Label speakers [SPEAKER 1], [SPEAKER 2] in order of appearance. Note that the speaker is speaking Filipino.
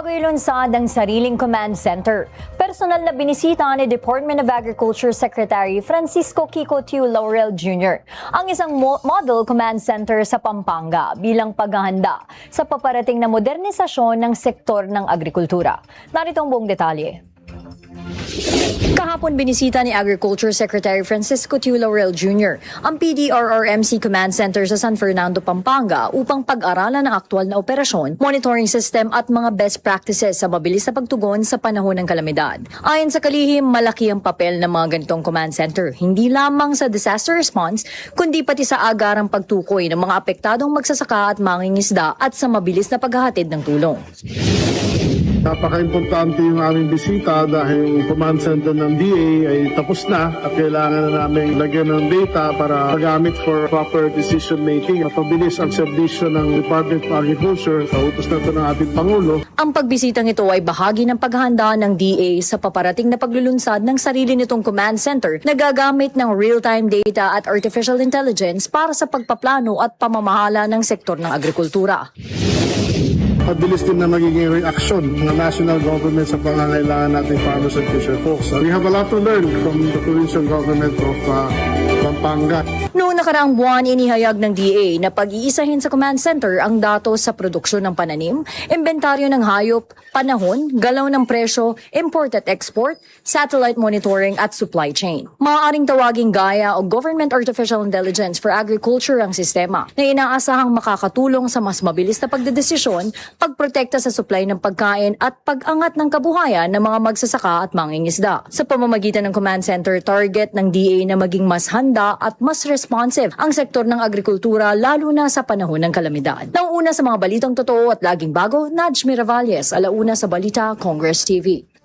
[SPEAKER 1] Bago ilunsad ang sariling command center, personal na binisita ni Department of Agriculture Secretary Francisco Kiko Tiu Laurel Jr. ang isang model command center sa Pampanga bilang paghahanda sa paparating na modernisasyon ng sektor ng agrikultura. Narito ang buong detalye. Kahapon binisita ni Agriculture Secretary Francisco Tiu Laurel Jr. ang PDRRMC Command Center sa San Fernando, Pampanga upang pag-aralan ang aktual na operasyon, monitoring system at mga best practices sa mabilis na pagtugon sa panahon ng kalamidad. Ayon sa kalihim, malaki ang papel ng mga ganitong command center, hindi lamang sa disaster response, kundi pati sa agarang pagtukoy ng mga apektadong magsasaka at mangingisda at sa mabilis na paghahatid ng tulong.
[SPEAKER 2] Napaka-importante yung aming bisita dahil yung command center ng DA ay tapos na at kailangan na namin lagyan ng data para magamit for proper decision making at pabilis ang serbisyo ng Department of Agriculture sa utos na ito ng ating Pangulo.
[SPEAKER 1] Ang pagbisitang ito ay bahagi ng paghahanda ng DA sa paparating na paglulunsad ng sarili nitong command center na gagamit ng real-time data at artificial intelligence para sa pagpaplano at pamamahala ng sektor ng agrikultura.
[SPEAKER 2] Pabilis din na magiging reaction ng national government sa pangangailangan nating farmers and fisher folks. We have a lot to learn from the provincial government of Pampanga.
[SPEAKER 1] Noong nakaraang buwan, inihayag ng DA na pag-iisahin sa command center ang datos sa produksyon ng pananim, inventaryo ng hayop, panahon, galaw ng presyo, import at export, satellite monitoring at supply chain. Maaaring tawaging gaya o Government Artificial Intelligence for Agriculture ang sistema na inaasahang makakatulong sa mas mabilis na pagdedesisyon, pagprotekta sa supply ng pagkain at pag-angat ng kabuhayan ng mga magsasaka at mangingisda. Sa pamamagitan ng command center, target ng DA na maging mas handa at mas responsive ang sektor ng agrikultura lalo na sa panahon ng kalamidad. Nauna sa mga balitang totoo at laging bago, Nadj Miravalles, alauna sa Balita, Congress TV.